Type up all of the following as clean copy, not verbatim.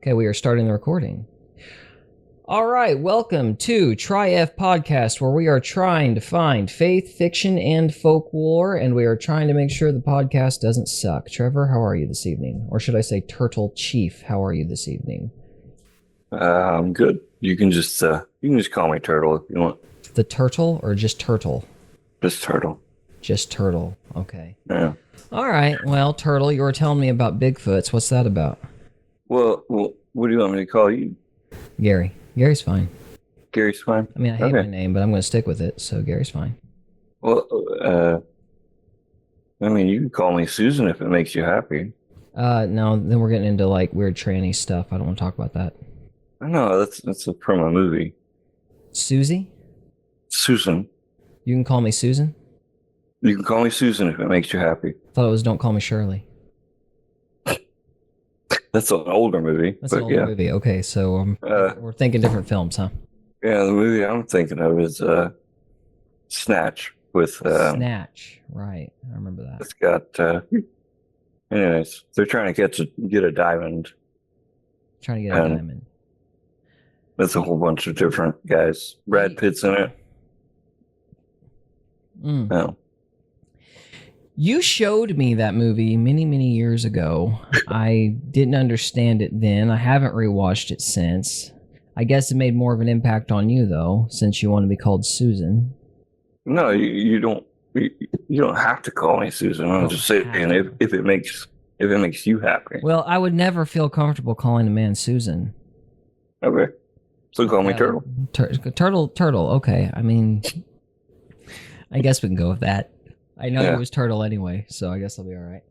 Okay, we are starting the recording. All right, welcome to Trtlchief Podcast, where we are trying to find faith, fiction, and folklore, and we are trying to make sure the podcast doesn't suck. Trevor, how are you this evening? Or should I say Trtlchief, how are you this evening? I'm good. You can just call me Turtle if you want. The turtle or just turtle? Just Turtle. Just turtle, okay. Yeah. All right, well, Turtle, you were telling me about Bigfoots. What's that about? Well, what do you want me to call you? Gary. Gary's fine. Gary's fine? I mean, I hate my name, but I'm going to stick with it, so Gary's fine. Well, I mean, you can call me Susan if it makes you happy. No, then we're getting into, like, weird tranny stuff. I don't want to talk about that. I know, that's from a movie. Susie? Susan. You can call me Susan? You can call me Susan if it makes you happy. I thought it was Don't Call Me Shirley. That's an older movie. That's an older movie. Okay, so we're thinking different films, huh? Yeah, the movie I'm thinking of is Snatch with... Snatch, right. I remember that. It's got... anyways, they're trying to get a diamond. Trying to get a diamond. That's a whole bunch of different guys. Brad Pitt's in it. No. You showed me that movie many, many years ago. I didn't understand it then. I haven't rewatched it since. I guess it made more of an impact on you, though, since you want to be called Susan. No, you don't. You don't have to call me Susan. I'm just saying if it makes you happy. Well, I would never feel comfortable calling a man Susan. Okay, so call me Turtle. Turtle. Okay, I mean, I guess we can go with that. I know it was Turtle anyway, so I guess I'll be all right.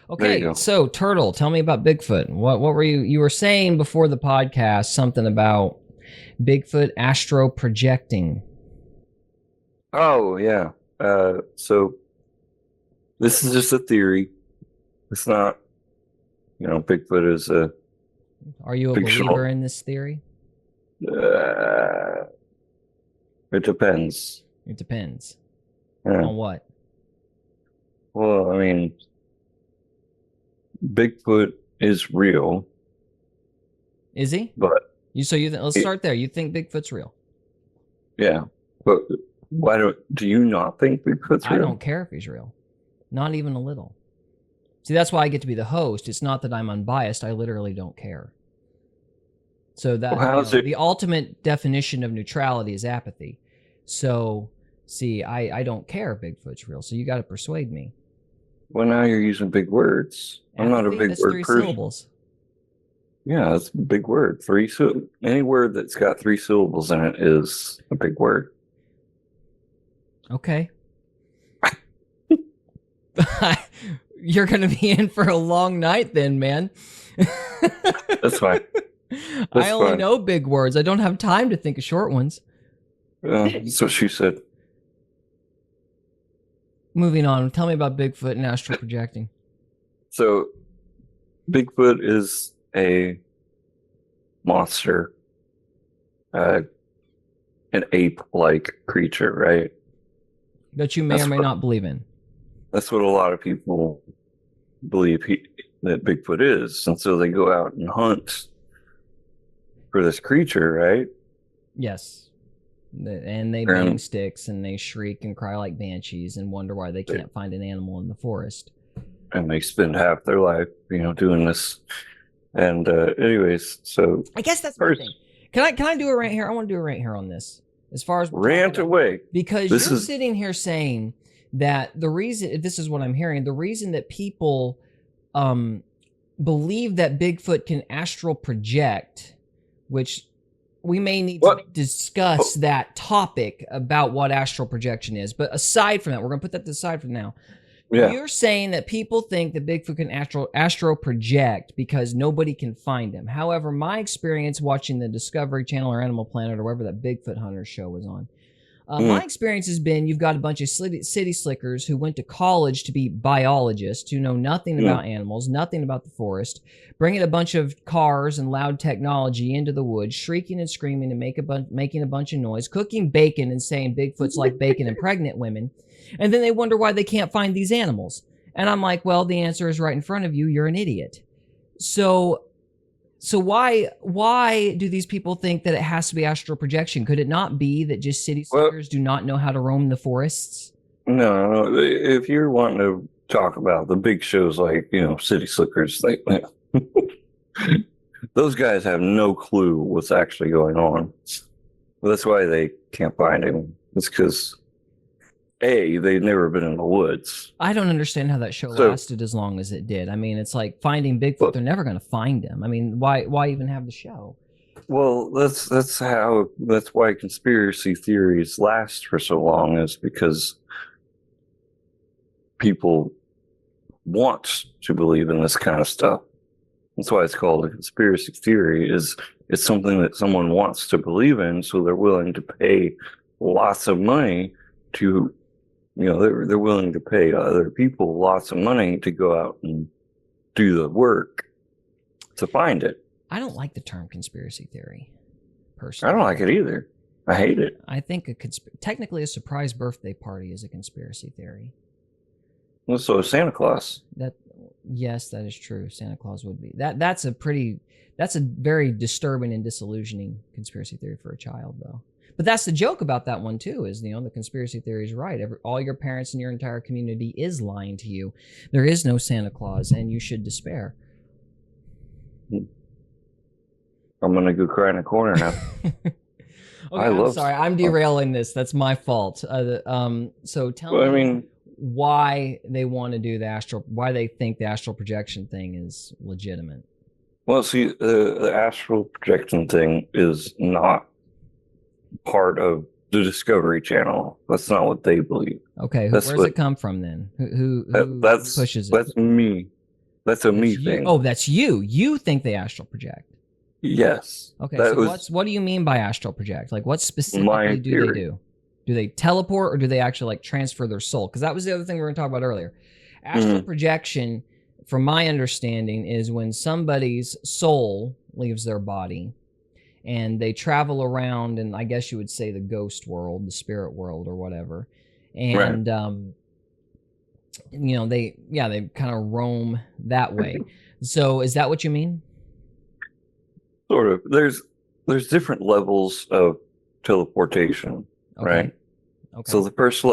Okay, so Turtle, tell me about Bigfoot. What were you were saying before the podcast something about Bigfoot astro projecting? Oh yeah. So this is just a theory. It's not, Bigfoot is a. Are you a believer in this theory? It depends. It depends. Yeah. On what? Well, I mean, Bigfoot is real. Is he? But let's start there. You think Bigfoot's real? Yeah, but why do you not think Bigfoot's real? I don't care if he's real, not even a little. See, that's why I get to be the host. It's not that I'm unbiased. I literally don't care. So that the ultimate definition of neutrality is apathy. So, see, I don't care if Bigfoot's real. So you got to persuade me. Well, now you're using big words. I'm not a big word three person. Syllables. Yeah, that's a big word. Any word that's got 3 syllables in it is a big word. Okay. You're going to be in for a long night then, man. That's fine. I only know big words. I don't have time to think of short ones. That's what she said. Moving on. Tell me about Bigfoot and astral projecting. So, Bigfoot is a monster, an ape-like creature, right? That you may or may not believe in. That's what a lot of people believe that Bigfoot is, and so they go out and hunt for this creature, right? Yes. And they bang sticks and they shriek and cry like banshees and wonder why they can't find an animal in the forest. And they spend half their life, doing this. And anyways, so I guess that's the thing. Can I do a rant here? I want to do a rant here on this. As far as rant away, because you're sitting here saying that the reason, this is what I'm hearing, the reason that people believe that Bigfoot can astral project, which we may need to discuss that topic about what astral projection is. But aside from that, we're going to put that aside for now. Yeah. You're saying that people think that Bigfoot can astro project because nobody can find him. However, my experience watching the Discovery Channel or Animal Planet or wherever that Bigfoot Hunter show was on, my experience has been you've got a bunch of city slickers who went to college to be biologists who know nothing about animals, nothing about the forest, bringing a bunch of cars and loud technology into the woods, shrieking and screaming and making a bunch of noise, cooking bacon and saying Bigfoot's like bacon and pregnant women. And then they wonder why they can't find these animals. And I'm like, well, the answer is right in front of you. You're an idiot. So So why do these people think that it has to be astral projection? Could it not be that just city slickers do not know how to roam the forests? No, if you're wanting to talk about the big shows like, City Slickers, those guys have no clue what's actually going on. That's why they can't find him. It's because, they've never been in the woods. I don't understand how that show lasted as long as it did. I mean, it's like finding Bigfoot. They're never going to find him. I mean, why even have the show? Well, that's why conspiracy theories last for so long, is because people want to believe in this kind of stuff. That's why it's called a conspiracy theory. It's something that someone wants to believe in, so they're willing to pay lots of money to, they're willing to pay other people lots of money to go out and do the work to find it. I don't like the term conspiracy theory, personally. I don't like it either. I hate it. I think technically a surprise birthday party is a conspiracy theory. Well, so is Santa Claus. Yes, that is true. Santa Claus would be. That's a very disturbing and disillusioning conspiracy theory for a child, though. But that's the joke about that one too, is the conspiracy theory is right. All your parents in your entire community is lying to you. There is no Santa Claus, and you should despair. I'm gonna go cry in a corner now. Okay, I'm sorry. I'm derailing this. That's my fault. So tell me why they want to do why they think the astral projection thing is legitimate. Well, see, the astral projection thing is not part of the Discovery Channel. That's not what they believe. Okay, where does it come from then? Who pushes it? That's me. That's me thing. Oh, that's you. You think they astral project. Yes. Okay, so what do you mean by astral project? Like, what specifically do they do? Do they teleport, or do they actually transfer their soul? Because that was the other thing we were going to talk about earlier. Astral projection, from my understanding, is when somebody's soul leaves their body and they travel around, and I guess you would say the ghost world, the spirit world, or whatever. And they kind of roam that way. So is that what you mean? Sort of. There's different levels of teleportation. Okay. Right. Okay. So the first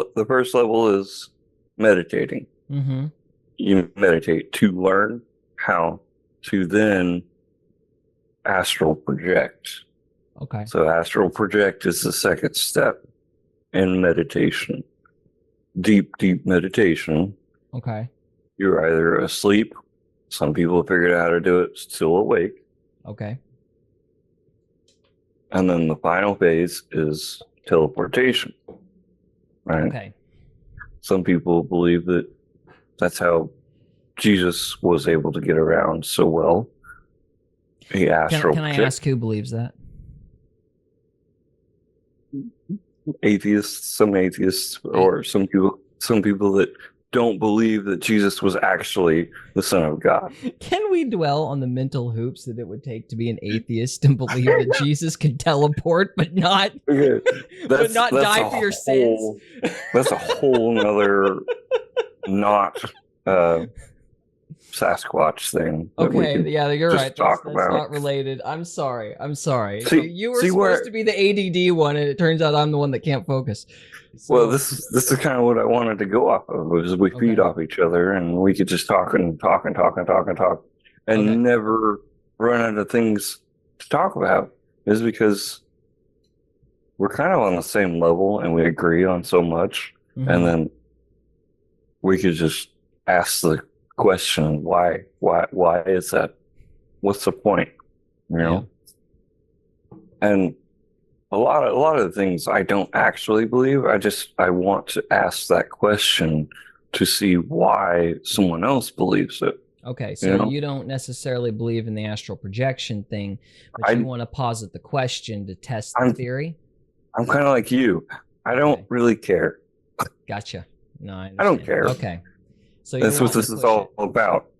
level is meditating. Mm-hmm. You meditate to learn how to then astral project. Okay. So astral project is the second step in meditation. Deep meditation. Okay. You're either asleep. Some people figured out how to do it still awake. Okay. And then the final phase is teleportation, right? Okay. Some people believe that that's how Jesus was able to get around so well. He astral. Can I ask who believes that? Atheists, or some people that don't believe that Jesus was actually the Son of God. Can we dwell on the mental hoops that it would take to be an atheist and believe that Jesus can teleport but not die for your sins? That's a whole nother not Sasquatch thing. Okay, yeah, you're right. That's not related. I'm sorry. You were supposed to be the ADD one, and it turns out I'm the one that can't focus. So, well, this is kind of what I wanted to go off of. Was we feed off each other, and we could just talk, and never run out of things to talk about. Is because we're kind of on the same level, and we agree on so much, and then we could just ask the question, why is that? What's the point? And a lot of the things I don't actually believe. I want to ask that question to see why someone else believes it. Okay, so you don't necessarily believe in the astral projection thing, but you want to posit the question to test the theory? I'm kind of like you. I don't really care. Gotcha. No, I don't care. Okay. So that's what this is all about.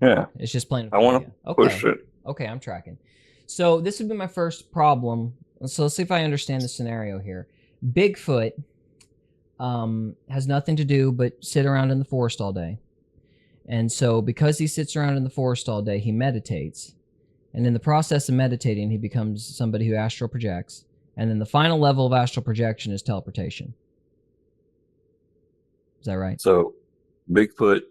Yeah. It's just plain. I want to push it. Okay, I'm tracking. So this would be my first problem. So let's see if I understand the scenario here. Bigfoot has nothing to do but sit around in the forest all day. And so because he sits around in the forest all day, he meditates. And in the process of meditating, he becomes somebody who astral projects. And then the final level of astral projection is teleportation. Is that right? So, Bigfoot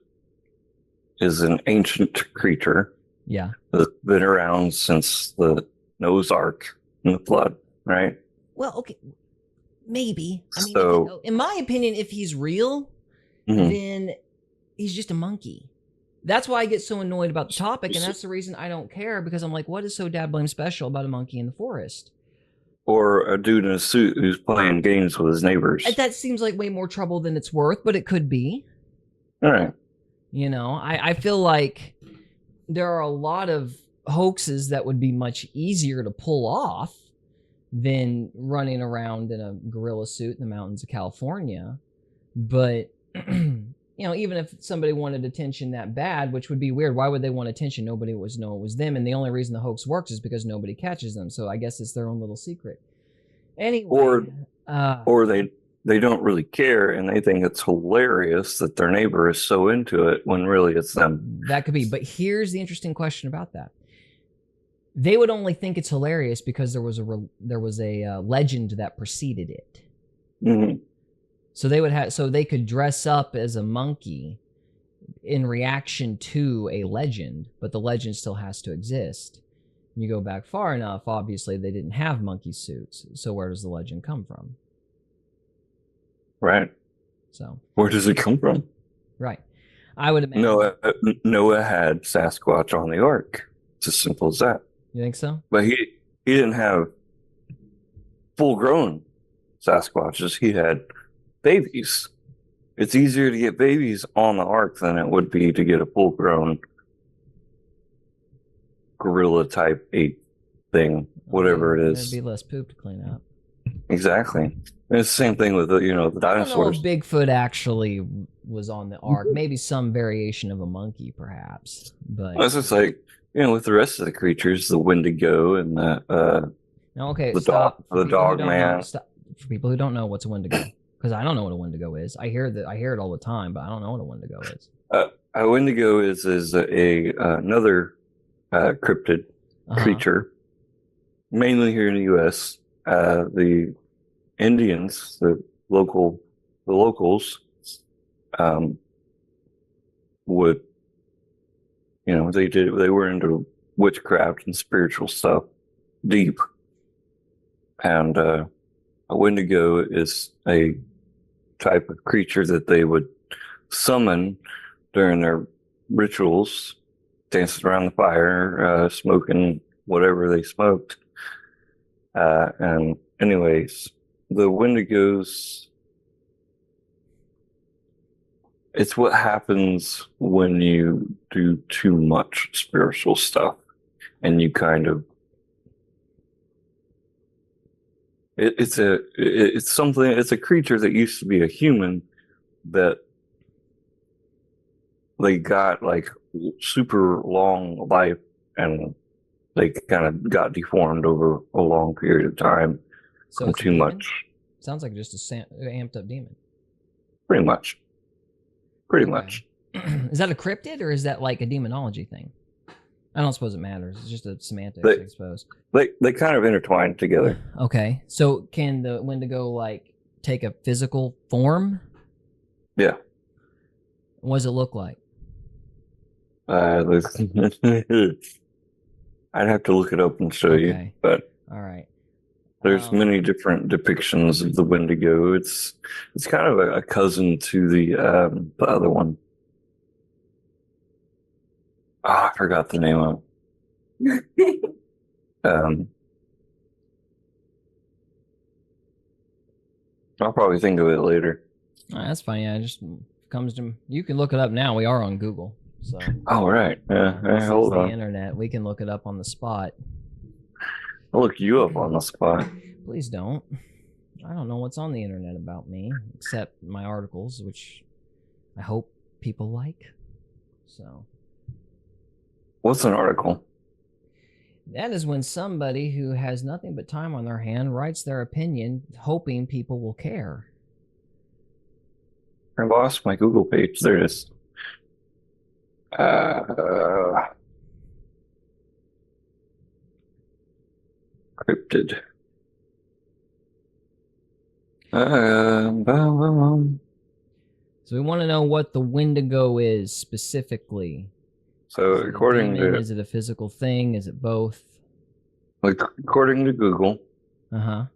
is an ancient creature. Yeah. That's been around since the Noah's Ark and the flood, right? Well, okay. Maybe. I mean, So, in my opinion, if he's real, then he's just a monkey. That's why I get so annoyed about the topic, and that's the reason I don't care, because I'm like, what is so dadblame special about a monkey in the forest? Or a dude in a suit who's playing games with his neighbors. That seems like way more trouble than it's worth, but it could be. All right. You know, I feel like there are a lot of hoaxes that would be much easier to pull off than running around in a gorilla suit in the mountains of California. But, you know, even if somebody wanted attention that bad, which would be weird, why would they want attention? Nobody would know it was them. And the only reason the hoax works is because nobody catches them. So I guess it's their own little secret. Anyway. Or they don't really care, and they think it's hilarious that their neighbor is so into it when really it's them. That could be. But here's the interesting question about that. They would only think it's hilarious because there was a legend that preceded it. Mm-hmm. So they could dress up as a monkey in reaction to a legend, but the legend still has to exist. You go back far enough, obviously they didn't have monkey suits. So where does the legend come from? Right. So where does it come from? Right. I would imagine Noah had Sasquatch on the ark. It's as simple as that. You think so? But he didn't have full-grown Sasquatches. He had babies. It's easier to get babies on the ark than it would be to get a full-grown gorilla-type ape thing, whatever it is. There'd be less poop to clean up. Exactly. And it's the same thing with the dinosaurs. I don't know if Bigfoot actually was on the ark. Maybe some variation of a monkey, perhaps. But it's just like, with the rest of the creatures, the Wendigo and the dog man. For people who don't know, what's a Wendigo? Because I don't know what a Wendigo is. I hear it all the time, but I don't know what a Wendigo is. A Wendigo is another cryptid creature, mainly here in the U.S. The Indians, the locals, would, they were into witchcraft and spiritual stuff, deep. And a Wendigo is a type of creature that they would summon during their rituals, dancing around the fire, smoking whatever they smoked. And anyways, the Wendigos, it's what happens when you do too much spiritual stuff and you kind of it's a creature that used to be a human that they got like super long life, and they kind of got deformed over a long period of time. So from too much. Sounds like just a amped up demon. Pretty much. Is that a cryptid, or is that like a demonology thing? I don't suppose it matters. It's just a semantics, I suppose. They kind of intertwine together. Okay. So can the Wendigo like take a physical form? Yeah. What does it look like? I'd have to look it up and show you. But all right. There's many different depictions of the Wendigo. It's kind of a cousin to the other one. Oh, I forgot the name of it. I'll probably think of it later. That's fine. Yeah, it just comes to. You can look it up now. We are on Google. So. Oh right. Hold on. The internet. We can look it up on the spot. I'll look you up on the spot. Please don't. I don't know what's on the internet about me, except my articles, which I hope people like. So. What's an article? That is when somebody who has nothing but time on their hand writes their opinion, hoping people will care. I lost my Google page. There it is. cryptid. So So we want to know what the Wendigo is specifically. Is it a according demon? to Is it a physical thing? Is it both? according to Google, Uh-huh.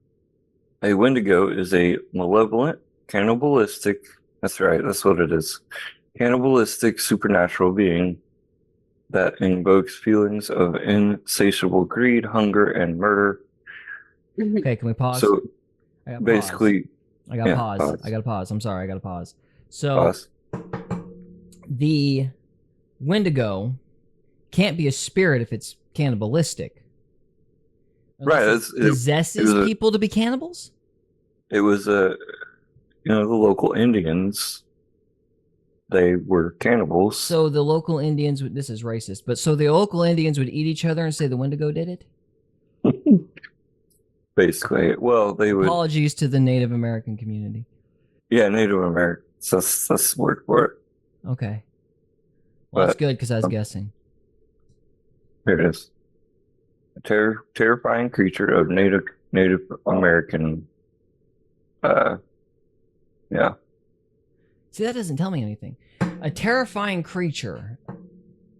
a Wendigo is a malevolent, cannibalistic. That's right. That's what it is. Cannibalistic supernatural being that invokes feelings of insatiable greed, hunger, and murder. Okay, can we pause? So I got basically, I got pause. I got to pause. I'm sorry, I got to pause. So pause. the Wendigo can't be a spirit if it's cannibalistic. Right. Unless it possesses people to be cannibals? It was the local Indians. They were cannibals. So the local Indians would, this is racist, but so the local Indians would eat each other and say the Wendigo did it? Basically. Well, they would. Apologies to the Native American community. Yeah, Native Americans. That's the word for it. Okay. Well, that's good because I was guessing. Here it is. A terrifying creature of Native American. Yeah. See, that doesn't tell me anything. A terrifying creature.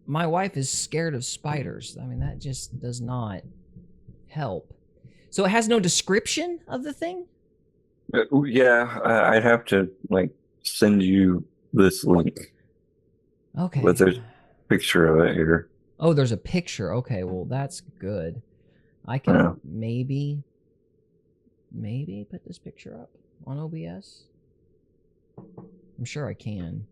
My wife is scared of spiders. I mean, that just does not help. So it has no description of the thing? Yeah, I'd have to send you this link. Okay. But there's a picture of it here. Oh, there's a picture. Okay, well, that's good. I can maybe put this picture up on OBS. I'm sure I can.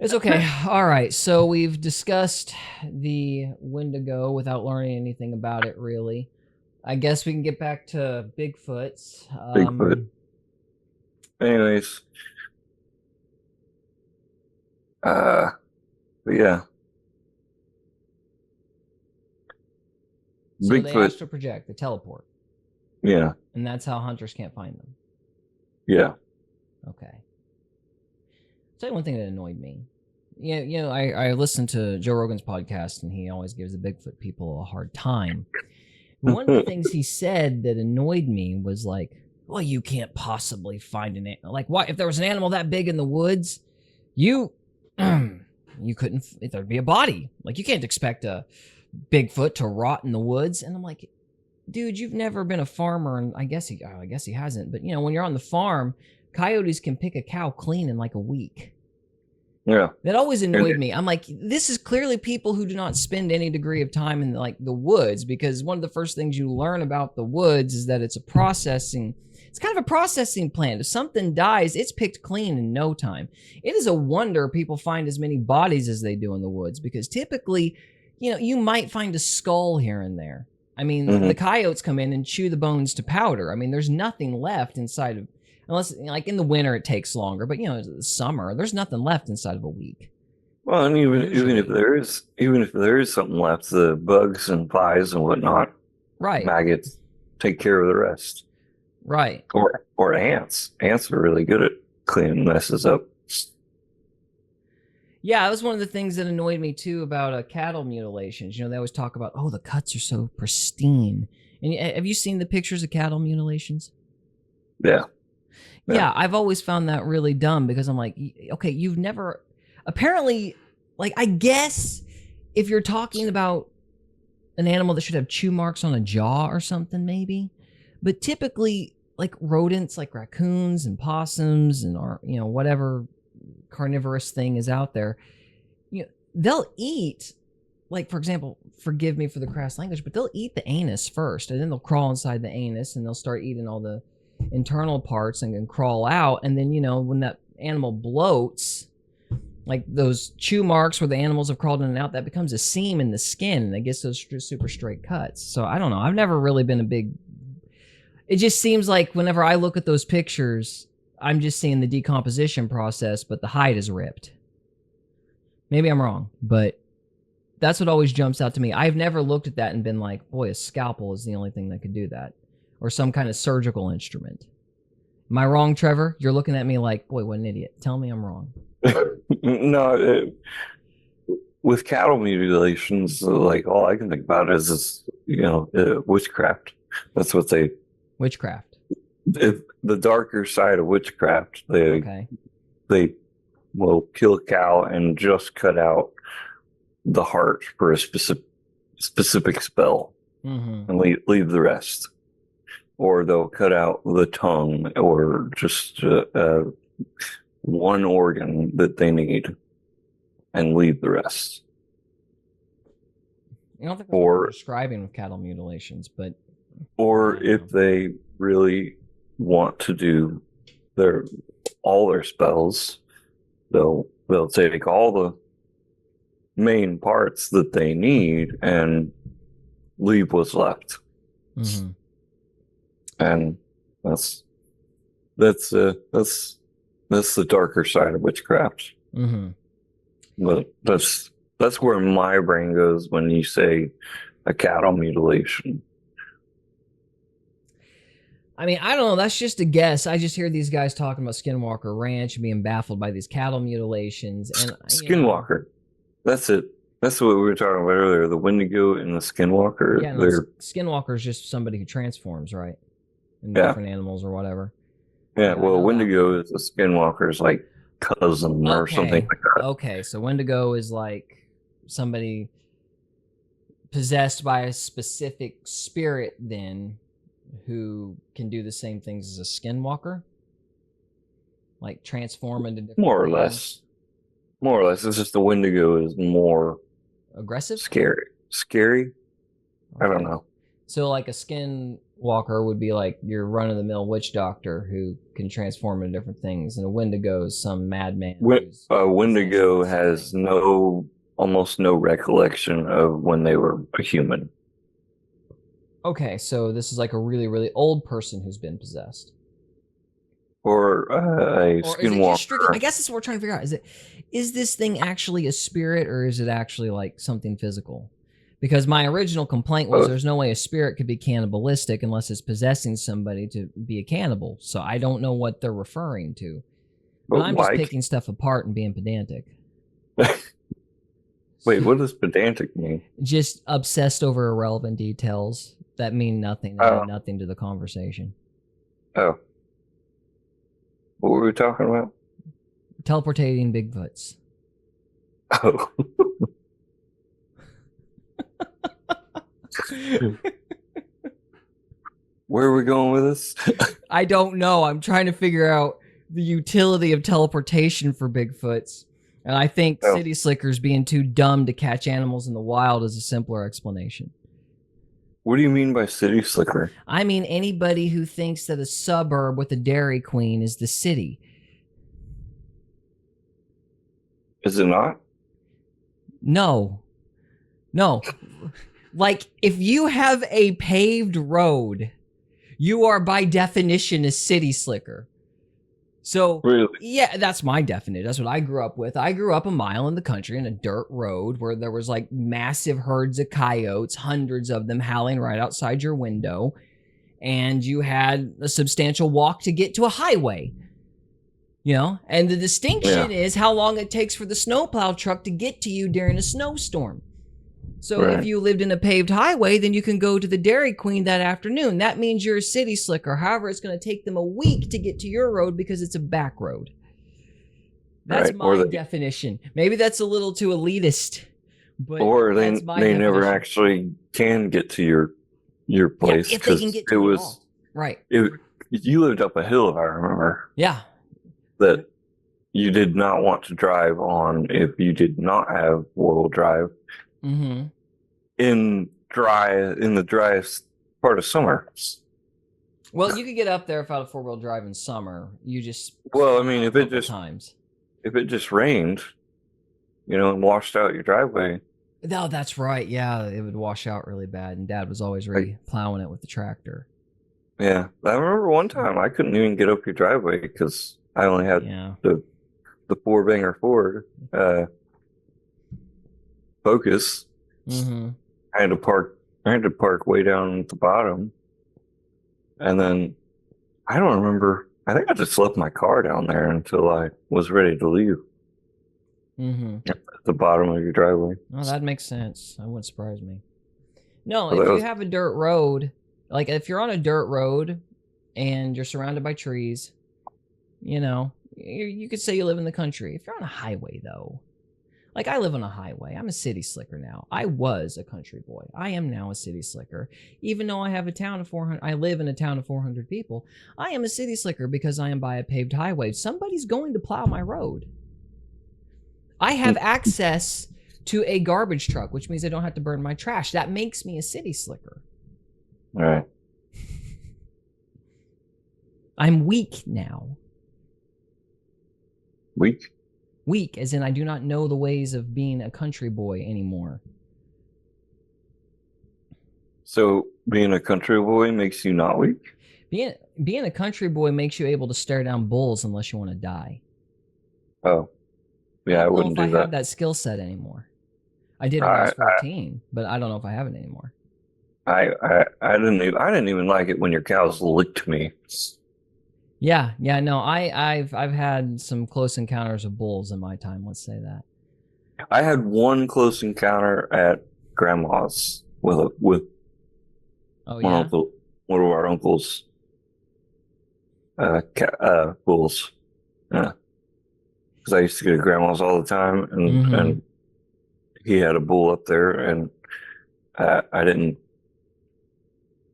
It's okay. All right, so we've discussed the Wendigo without learning anything about it, really. I guess we can get back to Bigfoots. Bigfoot. Anyways. But yeah. So Bigfoot. they astral project, they teleport. Yeah. And that's how hunters can't find them. Yeah. Okay. I'll tell you one thing that annoyed me. You know, I listen to Joe Rogan's podcast, and he always gives the Bigfoot people a hard time. One of the things he said that annoyed me was like, well, you can't possibly find an animal. Like, what if there was an animal that big in the woods? You couldn't, there'd be a body. Like, you can't expect a Bigfoot to rot in the woods. And I'm like, dude, you've never been a farmer, and I guess he hasn't. But when you're on the farm, coyotes can pick a cow clean in like a week. Yeah. That always annoyed me. I'm like, this is clearly people who do not spend any degree of time in like the woods, because one of the first things you learn about the woods is that it's kind of a processing plant. If something dies, it's picked clean in no time. It is a wonder people find as many bodies as they do in the woods, because typically, you might find a skull here and there. I mean, the coyotes come in and chew the bones to powder. I mean, there's nothing left inside of, unless like in the winter it takes longer, but the summer, there's nothing left inside of a week. Well, and even if there is something left, the bugs and flies and whatnot, right, maggots, take care of the rest. Right. Or ants. Ants are really good at cleaning messes up. Yeah, that was one of the things that annoyed me too about cattle mutilations. They always talk about, oh, the cuts are so pristine. And have you seen the pictures of cattle mutilations? Yeah. Yeah, I've always found that really dumb, because I'm like, okay, you've never, apparently, like, I guess if you're talking about an animal that should have chew marks on a jaw or something, maybe, but typically, like rodents, like raccoons and possums and whatever carnivorous thing is out there, they'll eat, like, for example, forgive me for the crass language, but they'll eat the anus first, and then they'll crawl inside the anus, and they'll start eating all the internal parts and then crawl out. And then when that animal bloats, like those chew marks where the animals have crawled in and out, that becomes a seam in the skin, and it gets those super straight cuts. So I don't know, I've never really been a big, it just seems like whenever I look at those pictures, I'm just seeing the decomposition process, but the hide is ripped. Maybe I'm wrong, but that's what always jumps out to me. I've never looked at that and been like, boy, a scalpel is the only thing that could do that, or some kind of surgical instrument. Am I wrong, Trevor? You're looking at me like, boy, what an idiot. Tell me I'm wrong. No, with cattle mutilations, like all I can think about is witchcraft. That's what Witchcraft. the darker side of witchcraft. Okay. They will kill a cow and just cut out the heart for a specific spell and leave the rest. Or they'll cut out the tongue or just one organ that they need and leave the rest. I don't think that's what we're describing with cattle mutilations, but or if they really want to do all their spells, they'll take all the main parts that they need and leave what's left. And that's the darker side of witchcraft. But that's where my brain goes when you say a cattle mutilation. I mean, I don't know. That's just a guess. I just hear these guys talking about Skinwalker Ranch and being baffled by these cattle mutilations. And Skinwalker, that's it. That's what we were talking about earlier. The Wendigo and the Skinwalker. Yeah, no, Skinwalker is just somebody who transforms, right? In different animals or whatever. Yeah, well, Wendigo is a Skinwalker's like cousin or something like that. Okay, so Wendigo is like somebody possessed by a specific spirit then who can do the same things as a Skinwalker? Like transform into different More or things? less. More or less. It's just the Wendigo is more aggressive? Scary. Okay. I don't know. So like a Skinwalker would be like your run-of-the-mill witch doctor who can transform into different things, and a Wendigo is some madman. Wendigo has almost no recollection of when they were a human. Okay, so this is like a really, really old person who's been possessed. Or a Skinwalker. I guess that's what we're trying to figure out. Is this thing actually a spirit, or is it actually like something physical? Because my original complaint was there's no way a spirit could be cannibalistic unless it's possessing somebody to be a cannibal. So I don't know what they're referring to. But I'm just picking stuff apart and being pedantic. Wait, what does pedantic mean? Just obsessed over irrelevant details that mean nothing and mean nothing to the conversation. Oh. What were we talking about? Teleportating Bigfoots. Oh. Where are we going with this? I don't know. I'm trying to figure out the utility of teleportation for Bigfoots. And I think city slickers being too dumb to catch animals in the wild is a simpler explanation. What do you mean by city slicker? I mean anybody who thinks that a suburb with a Dairy Queen is the city. Is it not? No. Like, if you have a paved road, you are by definition a city slicker. So, really? Yeah, that's my definition. That's what I grew up with. I grew up a mile in the country in a dirt road where there was like massive herds of coyotes, hundreds of them howling right outside your window. And you had a substantial walk to get to a highway. You know, and the distinction is how long it takes for the snowplow truck to get to you during a snowstorm. So if you lived in a paved highway, then you can go to the Dairy Queen that afternoon. That means you're a city slicker. However, it's going to take them a week to get to your road because it's a back road. That's my definition. Maybe that's a little too elitist. But or they never actually can get to your place. If they can get to it all. Right. You lived up a hill, if I remember. Yeah. That you did not want to drive on if you did not have four-wheel drive. Mm-hmm. In the driest part of summer. Well, you could get up there without a four-wheel drive in summer. You just if it just rained, and washed out your driveway. No, that's right. Yeah, it would wash out really bad, and Dad was always plowing it with the tractor. Yeah, I remember one time I couldn't even get up your driveway because I only had the four-banger Ford Focus. Mm-hmm. I had to park way down at the bottom, and then I don't remember. I think I just left my car down there until I was ready to leave. Mm-hmm. at the bottom of your driveway. Oh, that makes sense. That wouldn't surprise me. No, So if that you was, have a dirt road, like if you're on a dirt road and you're surrounded by trees, you could say you live in the country. If you're on a highway, though, like I live on a highway, I'm a city slicker now. I was a country boy. I am now a city slicker. Even though I have a town of 400, I live in a town of 400 people. I am a city slicker because I am by a paved highway. Somebody's going to plow my road. I have access to a garbage truck, which means I don't have to burn my trash. That makes me a city slicker. all right. I'm weak now. Weak? Weak, as in I do not know the ways of being a country boy anymore. So being a country boy makes you not weak? Being a country boy makes you able to stare down bulls unless you want to die. Oh. Yeah, I wouldn't do I don't know if I that. have that skill set anymore. I did when I was 14, but I don't know if I have it anymore. I didn't even like it when your cows licked me. Yeah, no, I've had some close encounters of bulls in my time. Let's say that. I had one close encounter at grandma's with Oh one yeah. uncle, one of our uncles, bulls. Yeah, because I used to go to grandma's all the time, and he had a bull up there, and I didn't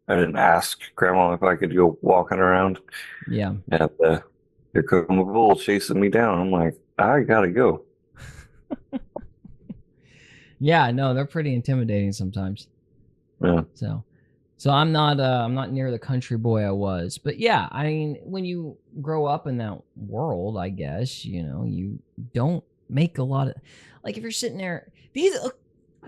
ask grandma if I could go walking around. Yeah. And here comes a bull chasing me down. I'm like, I gotta go. Yeah, no, they're pretty intimidating sometimes. Yeah. So I'm not near the country boy I was. But yeah, I mean, when you grow up in that world, I guess, you don't make a lot of, like if you're sitting there, these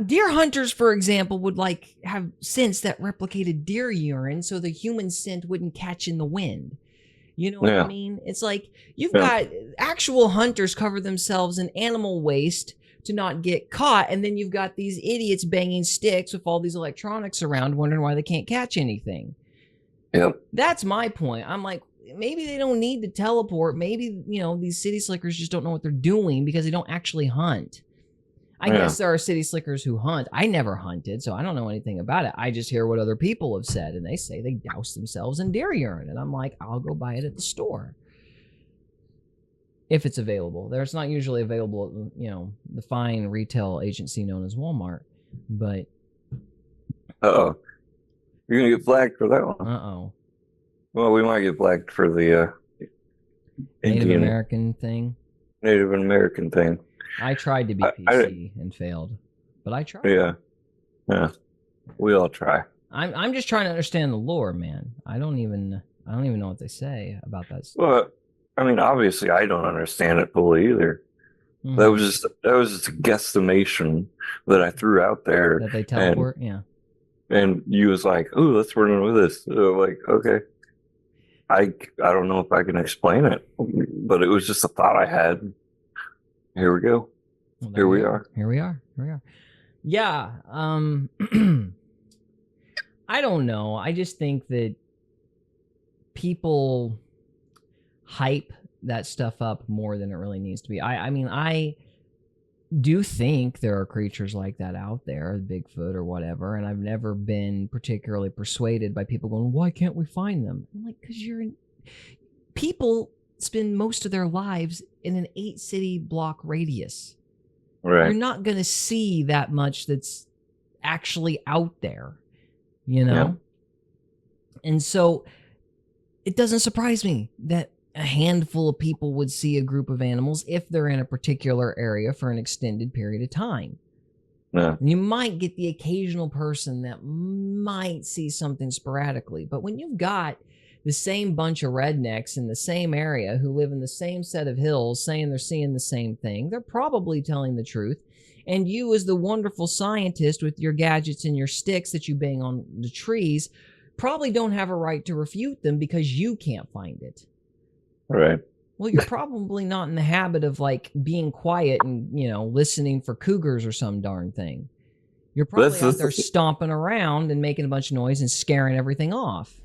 deer hunters, for example, would like have scents that replicated deer urine so the human scent wouldn't catch in the wind. You know what I mean? It's like you've got actual hunters cover themselves in animal waste to not get caught, and then you've got these idiots banging sticks with all these electronics around wondering why they can't catch anything. Yep. That's my point. I'm like, maybe they don't need to teleport. Maybe, these city slickers just don't know what they're doing because they don't actually hunt. I guess there are city slickers who hunt. I never hunted, so I don't know anything about it. I just hear what other people have said, and they say they douse themselves in deer urine. And I'm like, I'll go buy it at the store. If it's available. There's not usually available at, the fine retail agency known as Walmart. But Uh-oh. You're going to get flagged for that one. Uh-oh. Well, we might get flagged for the Native American thing. Native American thing. I tried to be PC and failed. But I tried. Yeah. We all try. I'm just trying to understand the lore, man. I don't even know what they say about that stuff. Well, I mean, obviously, I don't understand it fully either. Mm-hmm. That was just a guesstimation that I threw out there. That they teleport, yeah. And you was like, "Oh, let's run with this." So like, okay, I don't know if I can explain it, but it was just a thought I had. Here we go. Well, Here we are. Here we are. Yeah. I don't know. I just think that people hype that stuff up more than it really needs to be. I mean, I do think there are creatures like that out there, Bigfoot or whatever, and I've never been particularly persuaded by people going, why can't we find them? I'm like, because people spend most of their lives in an 8-city block radius. Right. You're not going to see that much that's actually out there, Yeah. And so it doesn't surprise me that a handful of people would see a group of animals if they're in a particular area for an extended period of time. Yeah. You might get the occasional person that might see something sporadically, but when you've got the same bunch of rednecks in the same area who live in the same set of hills saying they're seeing the same thing, they're probably telling the truth. And you, as the wonderful scientist with your gadgets and your sticks that you bang on the trees, probably don't have a right to refute them because you can't find it. Right. Well, you're probably not in the habit of like being quiet and, listening for cougars or some darn thing. You're probably out there stomping around and making a bunch of noise and scaring everything off.